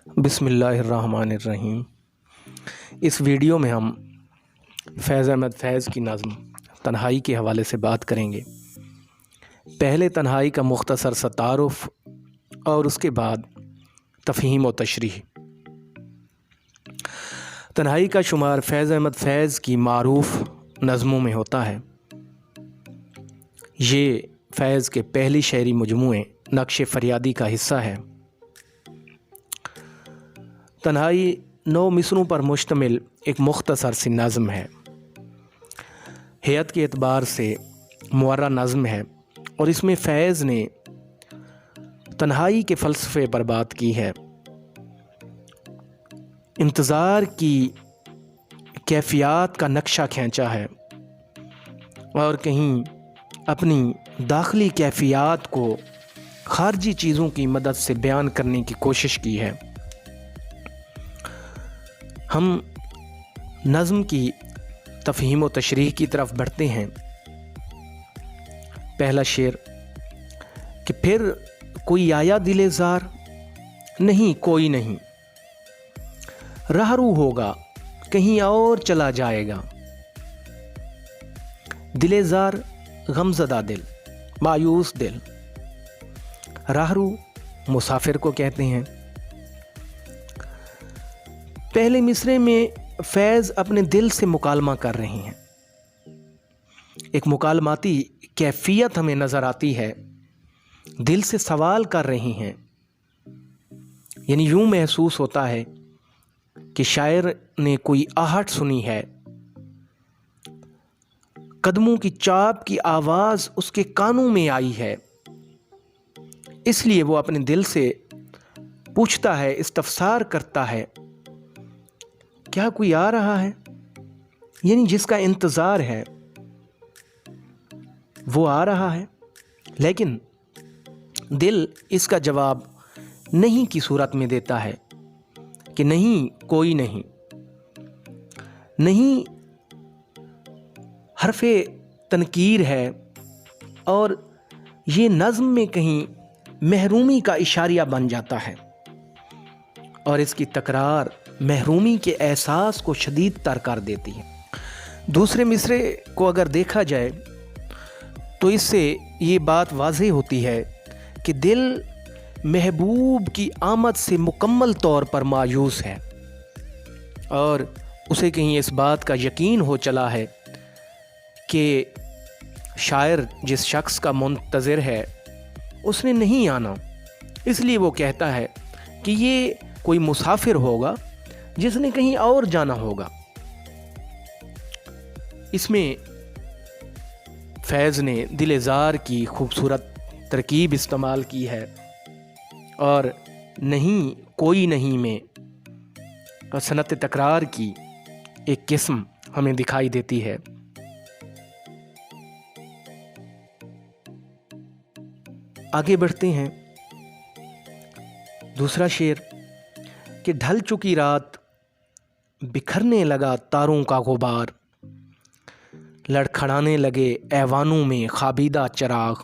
बिस्मिल्लाहिर्रहमानिर्रहीम। इस वीडियो में हम फैज़ अहमद फैज़ की नज़्म तन्हाई के हवाले से बात करेंगे। पहले तन्हाई का मुख्तसर सा तारुफ़ और उसके बाद तफ़हीम व तशरीह। तन्हाई का शुमार फैज़ अहमद फैज़ की मारूफ़ नज़मों में होता है। ये फैज़ के पहली शेरी मजमूए नक्श फरियादी का हिस्सा है। तन्हाई 9 मिसरों पर मुश्तमिल एक मुख्तसर सी नज़्म है। हैत के एतबार से मुअर्रा नज़्म है और इसमें फैज़ ने तन्हाई के फ़लसफ़े पर बात की है। इंतज़ार की कैफ़ियत का नक्शा खींचा है और कहीं अपनी दाखिली कैफ़ियत को ख़ारजी चीज़ों की मदद से बयान करने की कोशिश की है। हम नज़्म की तफ़हीम व तशरीह की तरफ बढ़ते हैं। पहला शेर कि फिर कोई आया दिले ज़ार, नहीं कोई नहीं, राहरू होगा कहीं और चला जाएगा। दिले ज़ार गमज़दा दिल, मायूस दिल। राहरू मुसाफिर को कहते हैं। पहले मिसरे में फैज़ अपने दिल से मुकालमा कर रहे हैं। एक मुकालमाती कैफियत हमें नज़र आती है। दिल से सवाल कर रही हैं, यानी यूं महसूस होता है कि शायर ने कोई आहट सुनी है, कदमों की चाप की आवाज़ उसके कानों में आई है, इसलिए वो अपने दिल से पूछता है, इस्तफसार करता है, क्या कोई आ रहा है? यानी जिसका इंतज़ार है वो आ रहा है। लेकिन दिल इसका जवाब नहीं की सूरत में देता है कि नहीं कोई नहीं। नहीं हरफ़े तनकीर है और ये नज़्म में कहीं महरूमी का इशारिया बन जाता है और इसकी तकरार महरूमी के एहसास को शदीद तर कर देती है। दूसरे मिसरे को अगर देखा जाए तो इससे ये बात वाज़ेह होती है कि दिल महबूब की आमद से मुकम्मल तौर पर मायूस है और उसे कहीं इस बात का यकीन हो चला है कि शायर जिस शख्स का मुंतज़िर है उसने नहीं आना, इसलिए वो कहता है कि ये कोई मुसाफिर होगा जिसने कहीं और जाना होगा। इसमें फैज़ ने दिल-ए-ज़ार की खूबसूरत तरकीब इस्तेमाल की है और नहीं कोई नहीं में सनत तकरार की एक किस्म हमें दिखाई देती है। आगे बढ़ते हैं। दूसरा शेर कि ढल चुकी रात, बिखरने लगा तारों का गुबार, लड़खड़ाने लगे ऐवानों में खाबीदा चिराग।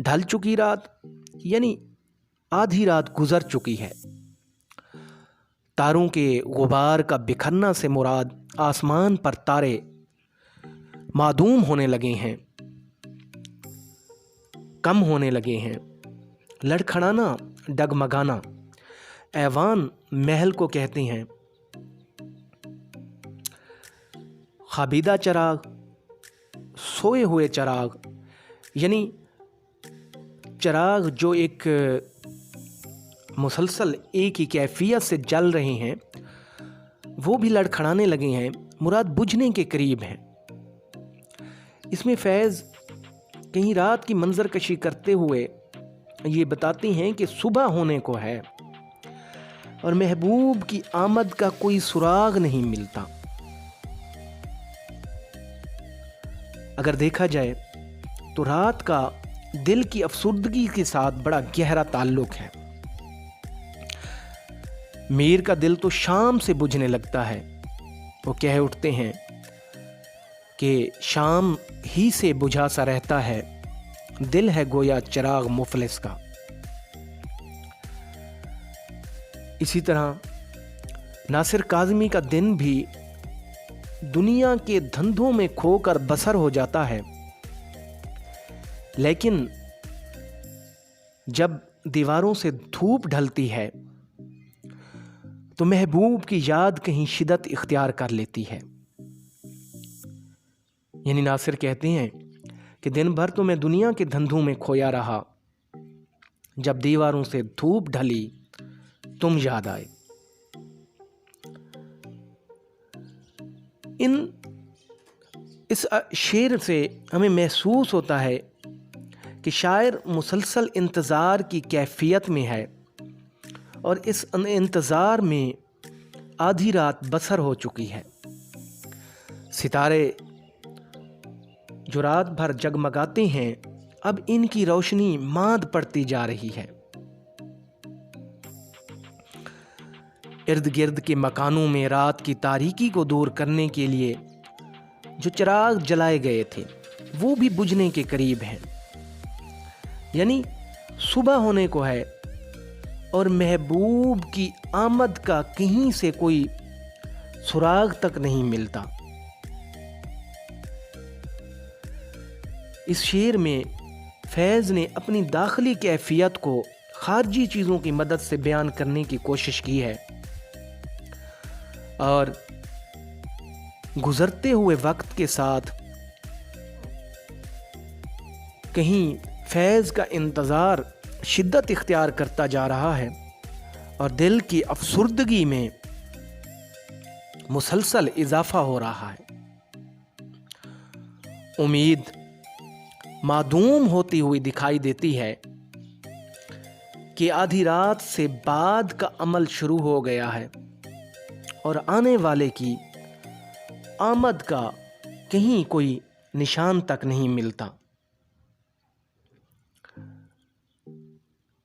ढल चुकी रात यानी आधी रात गुजर चुकी है। तारों के गुबार का बिखरना से मुराद आसमान पर तारे मादूम होने लगे हैं, कम होने लगे हैं। लड़खड़ाना डगमगाना, ऐवान महल को कहते हैं। खाबीदा चराग सोए हुए चराग, यानी चराग जो एक मुसलसल एक ही कैफियत से जल रहे हैं वो भी लड़खड़ाने लगे हैं, मुराद बुझने के करीब हैं। इसमें फैज़ कहीं रात की मंजर कशी करते हुए ये बताते हैं कि सुबह होने को है और महबूब की आमद का कोई सुराग नहीं मिलता। अगर देखा जाए तो रात का दिल की अफसुर्दगी के साथ बड़ा गहरा ताल्लुक है। मीर का दिल तो शाम से बुझने लगता है। वो कह उठते हैं कि शाम ही से बुझा सा रहता है, दिल है गोया चिराग मुफलिस का। इसी तरह नासिर काज़मी का दिन भी दुनिया के धंधों में खोकर बसर हो जाता है, लेकिन जब दीवारों से धूप ढलती है तो महबूब की याद कहीं शिद्दत इख्तियार कर लेती है। यानी नासिर कहते हैं कि दिन भर तो मैं दुनिया के धंधों में खोया रहा, जब दीवारों से धूप ढली तुम याद आए। इस शेर से हमें महसूस होता है कि शायर मुसलसल इंतज़ार की कैफियत में है और इस इंतज़ार में आधी रात बसर हो चुकी है। सितारे जो रात भर जगमगाते हैं, अब इनकी रोशनी मांद पड़ती जा रही है। इर्द गिर्द के मकानों में रात की तारीकी को दूर करने के लिए जो चिराग जलाए गए थे वो भी बुझने के करीब हैं। यानी सुबह होने को है और महबूब की आमद का कहीं से कोई सुराग तक नहीं मिलता। इस शेर में फैज़ ने अपनी दाखिली कैफियत को खारजी चीज़ों की मदद से बयान करने की कोशिश की है और गुजरते हुए वक्त के साथ कहीं फैज़ का इंतज़ार शिद्दत इख्तियार करता जा रहा है और दिल की अफसुर्दगी में मुसलसल इजाफा हो रहा है। उम्मीद मादूम होती हुई दिखाई देती है कि आधी रात से बाद का अमल शुरू हो गया है और आने वाले की आमद का कहीं कोई निशान तक नहीं मिलता।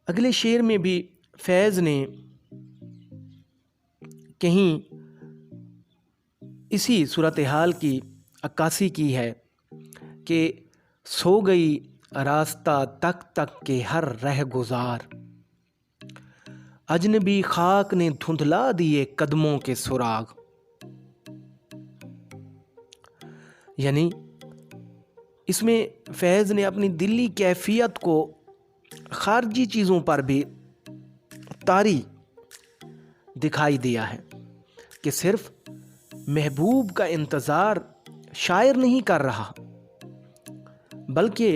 अगले शेर में भी फैज़ ने कहीं इसी सूरत हाल की अक्कासी की है कि सो गई रास्ता तक तक के हर रह गुजार, अजनबी खाक ने धुंधला दिए कदमों के सुराग। यानी इसमें फैज़ ने अपनी दिली कैफियत को खारजी चीज़ों पर भी तारी दिखाई दिया है कि सिर्फ महबूब का इंतज़ार शायर नहीं कर रहा, बल्कि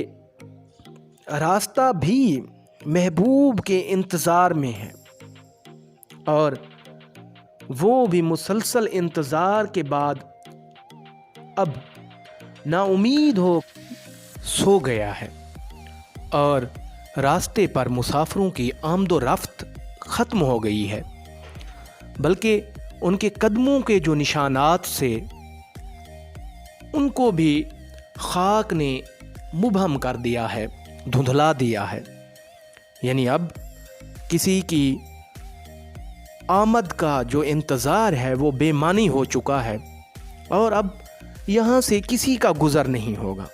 रास्ता भी महबूब के इंतज़ार में है और वो भी मुसलसल इंतज़ार के बाद अब नाउमीद हो सो गया है और रास्ते पर मुसाफिरों की आमदो रफ्त ख़त्म हो गई है, बल्कि उनके कदमों के जो निशानात से उनको भी खाक ने मुबहम कर दिया है, धुंधला दिया है। यानी अब किसी की आमद का जो इंतज़ार है वो बेमानी हो चुका है और अब यहाँ से किसी का गुज़र नहीं होगा।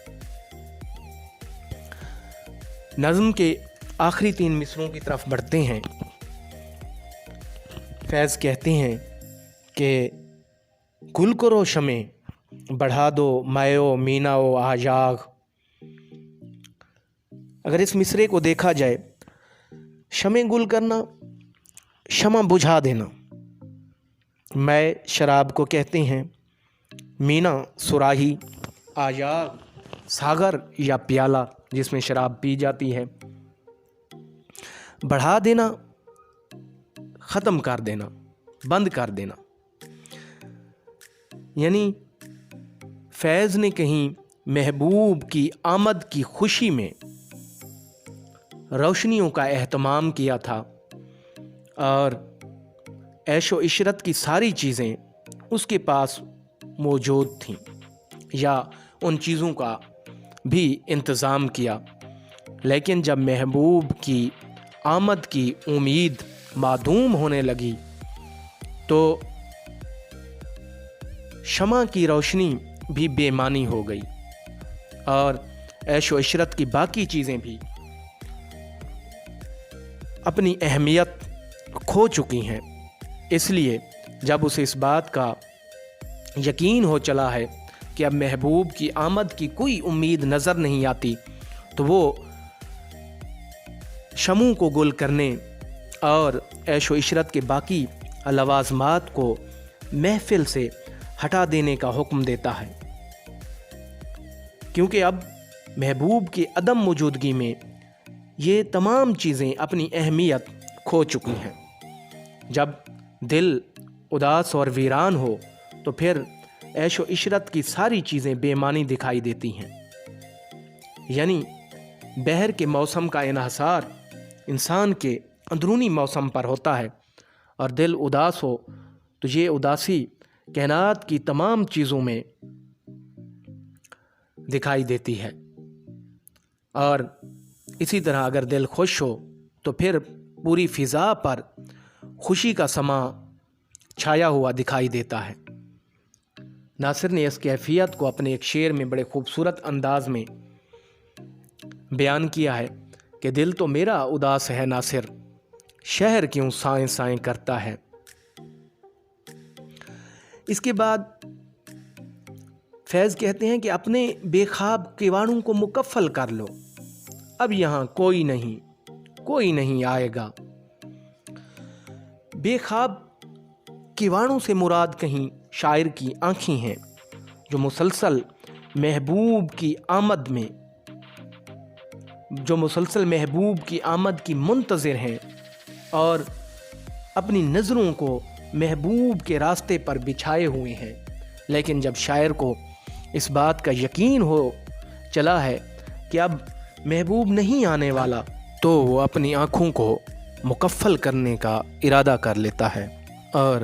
नज़्म के आखिरी 3 मिसरों की तरफ बढ़ते हैं। फैज़ कहते हैं कि गुल करो शमे बढ़ा दो मायो मीनाओ आजाग। अगर इस मिसरे को देखा जाए, शमे गुल करना, शमा बुझा देना। मैं शराब को कहते हैं, मीना सुराही, आजाग सागर या प्याला जिसमें शराब पी जाती है। बढ़ा देना, ख़त्म कर देना, बंद कर देना। यानी फैज़ ने कहीं महबूब की आमद की खुशी में रोशनियों का एहतमाम किया था और ऐशो इशरत की सारी चीज़ें उसके पास मौजूद थीं या उन चीज़ों का भी इंतज़ाम किया। लेकिन जब महबूब की आमद की उम्मीद मादूम होने लगी तो शमा की रोशनी भी बेमानी हो गई और ऐशो इशरत की बाकी चीज़ें भी अपनी अहमियत खो चुकी हैं। اس لیے جب اسے اس بات کا یقین ہو چلا ہے کہ اب محبوب کی آمد کی کوئی امید نظر نہیں آتی تو وہ شموں کو گل کرنے اور عیش و عشرت کے باقی لوازمات کو محفل سے ہٹا دینے کا حکم دیتا ہے، کیونکہ اب محبوب کی عدم موجودگی میں یہ تمام چیزیں اپنی اہمیت کھو چکی ہیں۔ جب دل اداس اور ویران ہو تو پھر عیش و عشرت کی ساری چیزیں بے معنی دکھائی دیتی ہیں، یعنی بہر کے موسم کا انحصار انسان کے اندرونی موسم پر ہوتا ہے، اور دل اداس ہو تو یہ اداسی کائنات کی تمام چیزوں میں دکھائی دیتی ہے، اور اسی طرح اگر دل خوش ہو تو پھر پوری فضا پر خوشی کا سما چھایا ہوا دکھائی دیتا ہے۔ ناصر نے اس کیفیت کو اپنے ایک شعر میں بڑے خوبصورت انداز میں بیان کیا ہے کہ دل تو میرا اداس ہے ناصر، شہر کیوں سائیں سائیں کرتا ہے۔ اس کے بعد فیض کہتے ہیں کہ اپنے بے خواب کیواڑوں کو مکفل کر لو، اب یہاں کوئی نہیں آئے گا۔ بے خواب کیواڑوں سے مراد کہیں شاعر کی آنکھیں ہیں جو مسلسل محبوب کی آمد کی منتظر ہیں اور اپنی نظروں کو محبوب کے راستے پر بچھائے ہوئے ہیں، لیکن جب شاعر کو اس بات کا یقین ہو چلا ہے کہ اب محبوب نہیں آنے والا تو وہ اپنی آنکھوں کو مکفل کرنے کا ارادہ کر لیتا ہے اور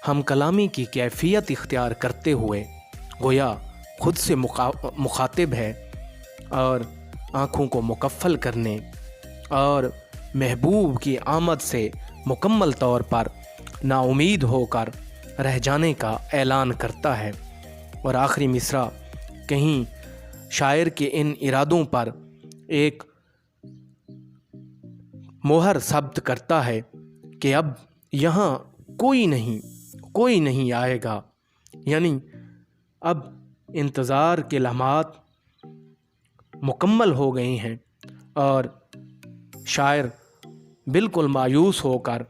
ہم کلامی کی کیفیت اختیار کرتے ہوئے گویا خود سے مخاطب ہے اور آنکھوں کو مکفل کرنے اور محبوب کی آمد سے مکمل طور پر نا امید ہو کر رہ جانے کا اعلان کرتا ہے۔ اور آخری مصرع کہیں شاعر کے ان ارادوں پر ایک مہر ثبت کرتا ہے کہ اب یہاں کوئی نہیں آئے گا، یعنی اب انتظار کے لمحات مکمل ہو گئے ہیں اور شاعر بالکل مایوس ہو کر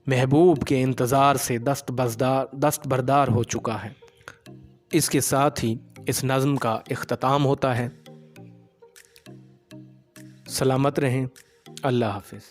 محبوب کے انتظار سے دست بردار ہو چکا ہے۔ اس کے ساتھ ہی اس نظم کا اختتام ہوتا ہے۔ سلامت رہیں، اللہ حافظ۔